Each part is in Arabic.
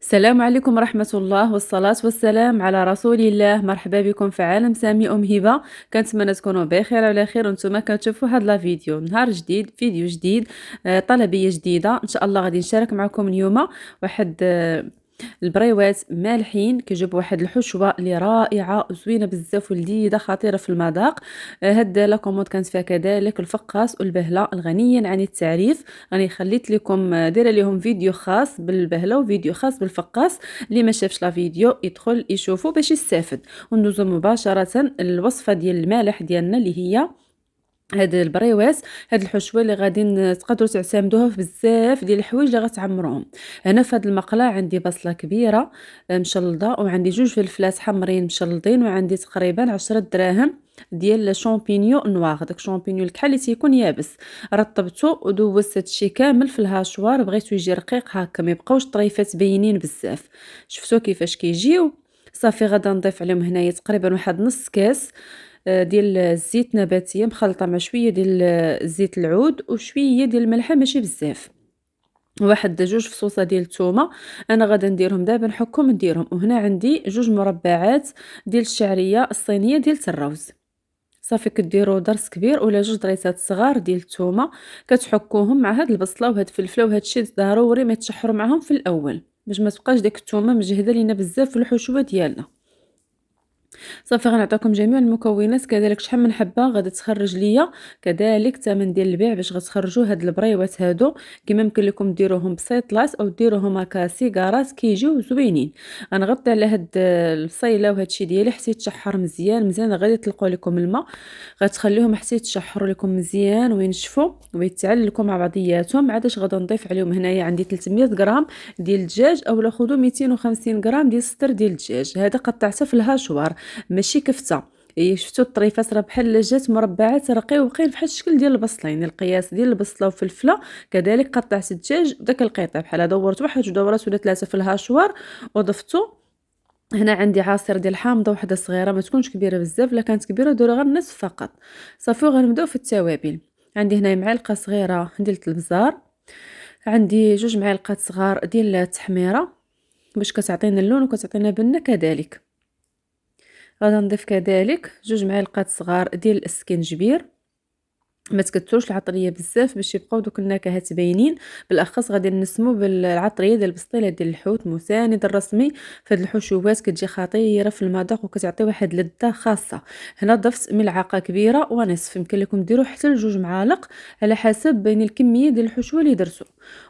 السلام عليكم ورحمة الله والصلاة والسلام على رسول الله. مرحبا بكم في عالم سامي هبة. كنتمنى تكونوا بخير وعلى خير وانتم كتشوفوا هاد لا فيديو. نهار جديد، فيديو جديد، طلبية جديدة ان شاء الله. غادي نشارك معكم اليوم واحد البريوات مالحين كيجيبوا واحد الحشوه اللي رائعه وزوينه بزاف ولذيذه خطيره في المذاق. هاد لا كوموند كانت فيها كذلك الفقاس والبهله الغنيين عن التعريف. راني خليت لكم دايره لهم فيديو خاص بالبهله وفيديو خاص بالفقاس. اللي ما شافش لا فيديو يدخل يشوفه باش يستافد. وندوزو مباشره الوصفه ديال المالح ديالنا اللي هي هاد البريواس. هاد الحشوه اللي غادي تقدروا تعتمدوها في بزاف ديال الحوايج اللي غتعمروهم. هنا في هاد المقله عندي بصله كبيره مشلضه، وعندي جوج فلفلات حمرين مشلضين، وعندي تقريبا 10 دراهم ديال شامبينيو نواغ، داك شامبينيو الكحل اللي تيكون يابس. رطبته ودوزت هادشي كامل في الهاشوار، بغيتو يجي رقيق هكا ما يبقاوش طريفات باينين بزاف. شفتوا كيفاش كيجيو؟ صافي غادا نضيف عليهم هنايا تقريبا واحد نص كاس ديال الزيت نباتية مخلطة مع شوية ديال زيت العود وشوية ديال الملحة ماشي بزاف، واحد جوج فصوصة ديال الثومة. انا غادا نديرهم دابا نحكهم نديرهم. وهنا عندي جوج مربعات ديال الشعرية الصينية ديال الروز. صافي كديروا ضرس كبير ولا جوج ضريسات صغار ديال الثومة، كتحكوهم مع هاد البصلة وهاد الفلفلة وهاد الشي ضروري ما يتشحروا معاهم في الاول باش ما تبقاش ديك الثومة مجهده لينا بزاف في الحشوة ديالنا. صافي غنعطيكم جميع المكونات كذلك شحال من حبه غادي تخرج ليا، كذلك الثمن ديال البيع باش غتخرجوا هاد البريوات هادو. كما يمكن لكم ديروهم بسيطلاس او ديروهم هكا سيجارات كيجيو زوينين. غنغطي على هاد البصيله وهاد الشي ديالي حتى يتشحر مزيان مزيان. غادي تطلقوا لكم الماء، غتخليهم حتى يتشحروا لكم مزيان وينشفوا ويتعلقوا مع بعضياتهم. عادش غادا نضيف عليهم هنايا عندي 300 غرام ديال الدجاج، اولا خذوا 250 غرام ديال الصدر ديال الدجاج. هذا قطعته في الهاشوار ماشي كفته. شفتوا الطريفات راه بحال جات مربعات رقيقين بحال الشكل ديال البصلين، القياس ديال البصله وفلفله. كذلك قطعت الدجاج بداك القطع بحال دورت واحد جوج دورات ولا ثلاثه في الهاشوار وضفتو. هنا عندي عصير ديال الحامضه وحده صغيره، ما تكونش كبيره بزاف، لا كانت كبيره ديروا غير النصف فقط. صافي غنبداو في التوابل. عندي هنا معلقه صغيره ديال البزار، عندي جوج معالق صغار ديال التحميره باش كتعطينا اللون وكتعطينا بنه. كذلك غادا نضيف كذلك جوج معالق صغار ديال السكنجبير، ما تكثروش العطريه بزاف باش يبقاو دوك النكهات باينين. بالاخص غادي نسمو بالعطريه ديال البسطيله ديال الحوت مساند الرسمي. فهاد الحشوات كتجي خطيره في المذاق وكتعطي واحد لذه خاصه. هنا ضفت ملعقه كبيره ونصف، يمكن لكم ديروا حتى لجوج معالق على حسب بين الكميه ديال الحشوه اللي درتو.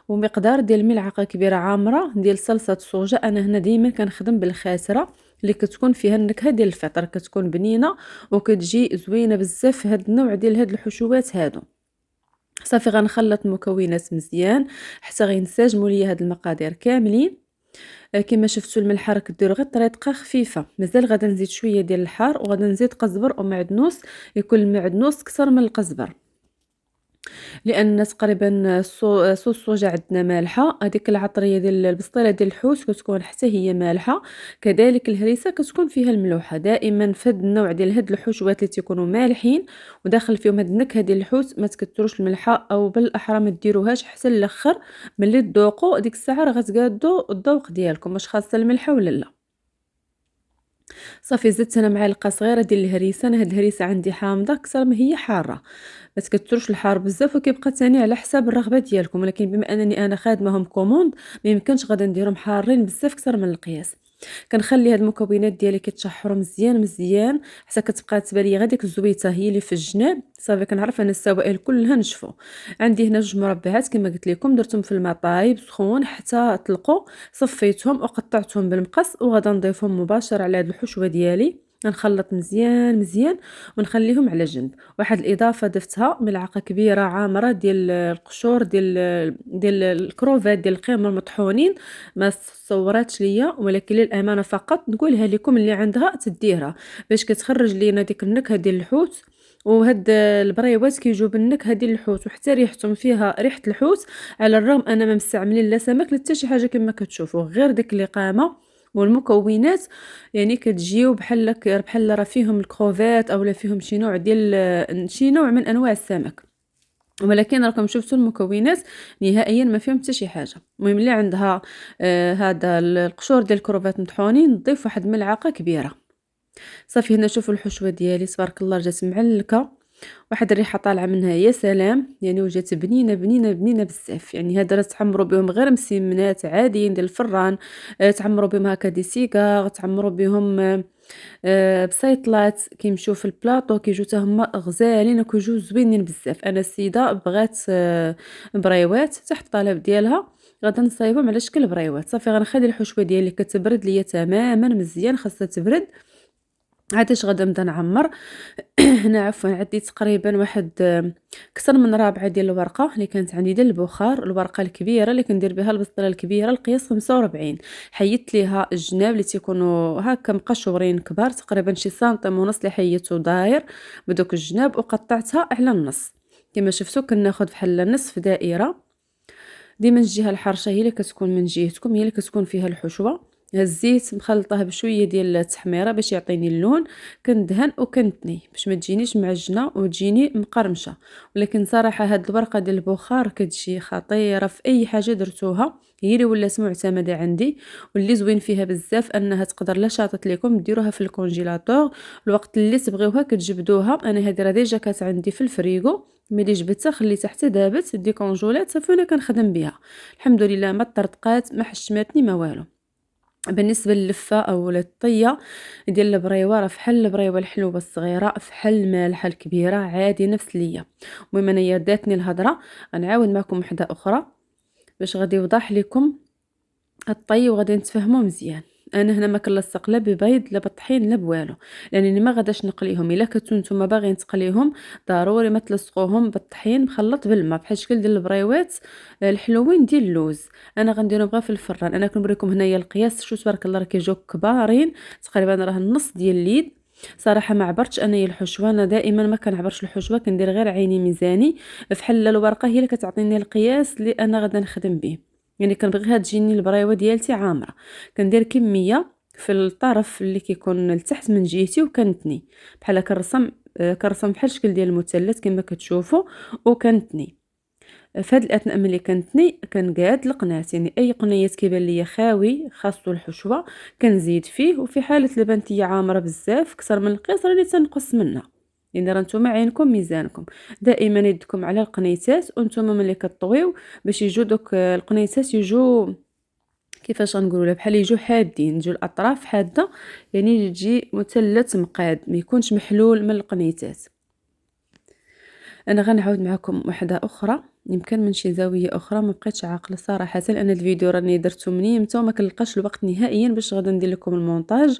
ومقدار ديال ملعقه كبيره عامره ديال صلصه الصوجه. انا هنا ديما كنخدم بالخاسره اللي كتكون فيها النكهه ديال الفطر، كتكون بنينه وكتجي زوينه بزاف في هاد النوع ديال هاد الحشوات هادو. صافي غنخلط المكونات مزيان حتى غينسجموا ليا هاد المقادير كاملين. كما شفتوا الملح راه كديروا غير طريقه خفيفه. مازال غادا نزيد شويه ديال الحار وغادا نزيد قزبر ومعدنوس، يكون المعدنوس كثر من القزبر لان تقريبا صوص الصوجا عندنا مالحه. هذيك العطريه ديال البسطيله ديال الحوت كتكون حتى هي مالحه، كذلك الهريسه كتكون فيها الملوحه. دائما في هذا النوع ديال هاد الحشوات اللي تيكونوا مالحين وداخل فيهم هاد النكهه ديال الحوت ما تكثروش الملحه، او بالاحرى ما ديروهاش حتى الاخر. ملي تذوقوا ديك الساعه راه غتقادوا الذوق ديالكم واش خاصه الملحه ولا لا. صافي زدت انا معلقه صغيره ديال الهريسه. انا هاد الهريسه عندي حامضه اكثر ما هي حاره، ما تكثروش الحار بزاف وكيبقى ثاني على حساب الرغبه ديالكم. ولكن بما انني انا خادمهم كوموند ما يمكنش غادا نديرهم حارين بزاف اكثر من القياس. كنخلي هاد المكونات ديالي كيتشحروا مزيان مزيان حتى كتبقى تبان لي غير ديك الزويته هي اللي في الجناب. صافي كنعرف ان السوائل كلها نشفوا. عندي هنا جوج مربعات كما قلت لكم درتهم في الماء طايب سخون حتى طلقوا، صفيتهم وقطعتهم بالمقص وغادا نضيفهم مباشره على هاد الحشوه ديالي. نخلط مزيان مزيان ونخليهم على جنب. واحد الاضافه ضفتها ملعقه كبيره عامره ديال القشور ديال الكروفات ديال القمر المطحونين. ما صوراتش ليا ولكن للامانه فقط نقولها لكم اللي عندها تديرها باش كتخرج لينا ديك النكهه ديال الحوت. وهاد البريوات كيجيو بالنكهه ديال الحوت وحتى ريحتهم فيها ريحه الحوت، على الرغم انا ما مستعملين لا سمك لا حتى شي حاجه كما كتشوفوا، غير ديك الاقامه والمكونات. يعني كتجيو بحال راه فيهم الكروفات اولا فيهم شي نوع ديال شي نوع من انواع السمك. ولكن راكم شفتوا المكونات نهائيا ما فيهم حتى شي حاجه. المهم اللي عندها هذا القشور ديال الكروفات مطحونين نضيف واحد ملعقه كبيره. صافي هنا شوفوا الحشوه ديالي تبارك الله جات معلكه، واحد الريحه طالعه منها يا سلام، يعني وجات بنينه بنينه بنينه بزاف. يعني هذا راه تعمروا بهم غير مسمنات عاديين ديال الفران، تعمروا بهم هكا دي سيجار، تعمروا بهم بسيطلات كيمشيو في البلاطو كيجيو حتى هما غزالين وكيجيو زوينين بزاف. انا السيده بغات بريوات تحت الطلب ديالها، غادا نصايبهم على شكل بريوات. صافي غنخلي الحشوه ديالي كتبرد ليا تماما مزيان، خاصها تبرد عاد اش غادا نبدا نعمر. هنا عفوا عندي تقريبا واحد كثر من رابعه ديال الورقه اللي كانت عندي ديال البخار، الورقه الكبيره اللي كندير بها البصله الكبيره القياس 45. حيدت ليها الجناب اللي تيكونوا هكا مقشورين كبار تقريبا شي سنتيم ونص، اللي حيدته داير بدوك الجناب وقطعتها على النص كما شفتوا. كناخذ بحال نصف دائره، ديما الجهه الحرشه هي اللي كتكون من جهتكم، هي اللي كتكون فيها الحشوه. الزيت مخلطه بشويه ديال التحميره باش يعطيني اللون، كندهن وكنتني باش ما تجينيش معجنه وتجيني مقرمشه. ولكن صراحه هاد الورقه ديال البخار كتجي خطيره في اي حاجه درتوها، هي اللي ولات معتمده عندي. واللي زوين فيها بزاف انها تقدر لا شاطت لكم ديروها في الكونجيلاتور الوقت اللي تبغيوها كتجبدوها. انا هذه راه ديجا كانت عندي في الفريغو، ملي جبدتها خليتها حتى دابت ديكونجولات صافي وانا كنخدم بها الحمد لله، ما طرطقات ما حشماتني ما والو. بالنسبه للفه او للطيه ديال البريوه راه فحال البريوه الحلوه الصغيره فحال المالحه الكبيره عادي نفس ليا. المهم انايا داتني الهضره، غنعاود معكم وحده اخرى باش غادي يوضح لكم الطي وغادي نتفاهموا مزيان. انا هنا ما كنلصق لا ببيض لا بالطحين لا بوالو، لانني ما غاداش نقليهم. الا كنتو نتوما باغيين تقليهم ضروري ما تلصقوهم بالطحين مخلط بالماء بحال الشكل ديال البريوات الحلوين ديال اللوز. انا غنديرهم غير في الفران. انا كنوريكم هنايا القياس، شو تبارك الله راه كيجيو كبارين تقريبا راه النص ديال اليد. صراحه ما عبرتش انايا الحشوه، انا دائما ما كنعبرش الحشوه، كندير غير عيني ميزاني بحال الورقه هي اللي كتعطيني القياس اللي انا غادا نخدم به. يعني كنبغيها تجيني البريوه ديالتي عامره، كندير كميه في الطرف اللي كيكون لتحت من جهتي وكنتني بحال كنرسم بحال الشكل ديال المثلث كما كتشوفوا وكنتني. في هاد الاثناء ملي كنتني كنقاد القنات، يعني اي قنيات كيبان ليا خاوي خاصو الحشوه كنزيد فيه، وفي حاله لبنت ليا عامره بزاف اكثر من القياس راني تنقص منها. يعني راه نتوما عينكم ميزانكم، دائما يدكم على القنيتات وانتوما ملي كطويو باش يجو دوك القنيتات يجو كيفاش غنقولوا بحال يجو حادين، يجو الاطراف حاده، يعني يجي مثلث مقاد ما يكونش محلول من القنيتات. انا غنعاود معكم وحده اخرى يمكن من شي زاويه اخرى، ما بقيتش عاقله صراحه، لان الفيديو راني درته من يمتى وما كنلقاش الوقت نهائيا باش غادي ندير لكم المونتاج،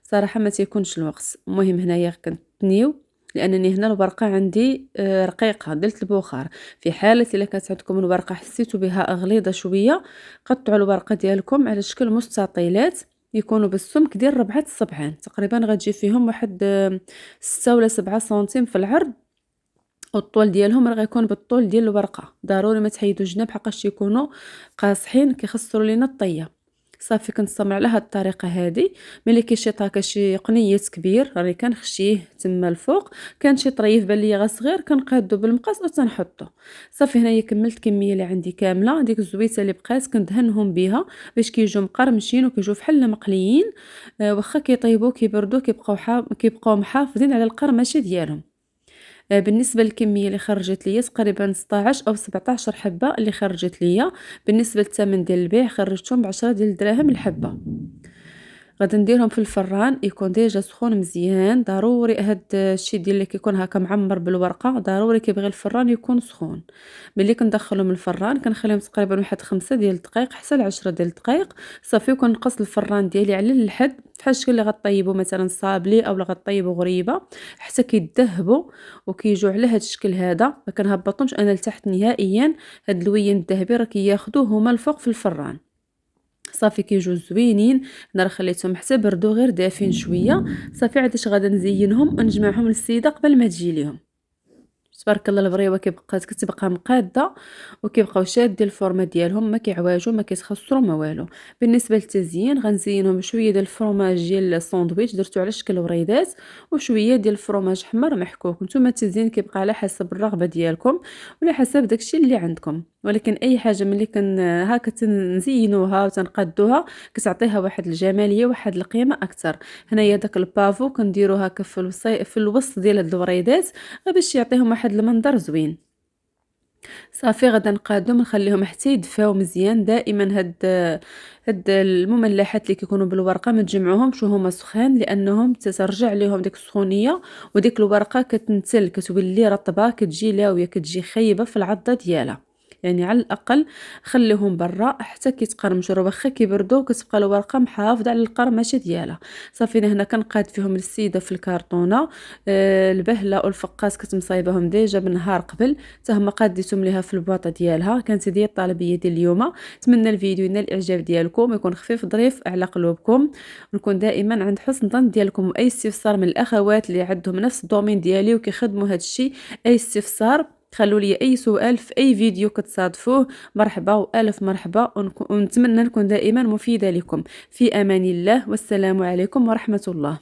صراحه ما تيكونش الوقت. المهم هنايا كنتنيو لانني هنا الورقه عندي رقيقه دلت البخار. في حاله الا كانت عندكم الورقه حسيتوا بها غليظه شويه، قطعوا الورقه ديالكم على شكل مستطيلات يكونوا بالسمك ديال 4 تقريبا، غتجي فيهم واحد 6 ولا 7 سنتيم في العرض، والطول ديالهم راه غيكون بالطول ديال الورقه. ضروري ما تحيدوا الجناب حقاش يكونوا قاصحين كيخسروا لينا الطيه. صافي كنستمر على هاد الطريقه هذه. ملي كيشيط هكا شي قنيت كبير راني كنخشيه تما الفوق، كان شي طريف بان ليا غير صغير كنقادو بالمقص وتنحطو. صافي هنايا كملت الكميه اللي عندي كامله، ديك الزويته اللي بقات كندهنهم بها باش كيجيو مقرمشين وكيجيو فحال مقليين. واخا كيطيبوا كيبردوا كيبقاو محافظين على القرمشه ديالهم. بالنسبه للكميه اللي خرجت ليا تقريبا 16 او 17 حبه اللي خرجت ليا. بالنسبه للثمن ديال البيع خرجتهم ب10 ديال الدراهم الحبه. غادي نديرهم في الفران يكون ديجا سخون مزيان. ضروري هاد الشيء ديال اللي كيكون هكا معمر بالورقه ضروري كيبغي الفران يكون سخون. ملي كندخلهم الفران كنخليهم تقريبا واحد 5 ديال الدقائق حتى ل10 ديال الدقائق. صافي وكنقص الفران ديالي على الحد بحال الشكل اللي غطيبوا مثلا صابلي او غطيبوا غريبه حتى كيذهبوا وكيجوا على هاد الشكل هذا. ما كنهبطهمش انا لتحت نهائيا، هاد اللوين الذهبي راه كياخذوه هما الفوق في الفران. صافي كيجوا زوينين. انا راه خليتهم حتى بردوا غير دافين شويه. صافي عاد اش غادا نزينهم ونجمعهم للسيده قبل ما تجي ليهم. تبارك الله البريوه كتبقى مقاده وكيبقاو شادين الفورمه ديالهم، ما كيعواجوا ما كيتخسروا ما والو. بالنسبه للتزيين غنزينهم بشويه ديال الفرماج ديال الساندويتش درتو على شكل وريدات، وشويه ديال الفرماج حمر محكوك. نتوما التزيين كيبقى على حسب الرغبه ديالكم وعلى حسب داكشي اللي عندكم، ولكن اي حاجه ملي هاكا تنزينوها وتنقادوها كتعطيها واحد الجماليه واحد القيمه اكثر. هنايا داك البافو كنديرو هاكا في الوسط ديال هاد الوريدات باش يعطيهم واحد المنظر زوين. صافي غادا نقادهم نخليهم حتى يدفاو مزيان. دائما هاد المملحات اللي كيكونوا بالورقه ما تجمعوهمش وهما سخان، لانهم تترجع ليهم ديك السخونيه وديك الورقه كتنتل كتولي رطبه، كتجي لاويه، كتجي خايبه في العضه ديالها. يعني على الاقل خليهم برا حتى كيتقرمشوا، واخا كيبردوا كتبقى الورقه محافظه على القرمشه ديالها. صافي أنا هنا كنقاد فيهم السيده في الكرتونه. البهله والفقاس كنت مصايباهم ديجا بالنهار قبل، حتى هما قاديتهم ليها في البواطه ديالها. كانت هذه الطلبيه ديال اليوم. نتمنى الفيديو ينال الاعجاب ديالكم، يكون خفيف ظريف على قلوبكم، ونكون دائما عند حسن ظن ديالكم. اي استفسار من الاخوات اللي عندهم نفس الدومين ديالي وكيخدموا هذا الشيء، اي استفسار خلوا لي اي سؤال في اي فيديو كتصادفوه، مرحبا والف مرحبا. ونتمنى نكون دائما مفيده لكم. في امان الله، والسلام عليكم ورحمه الله.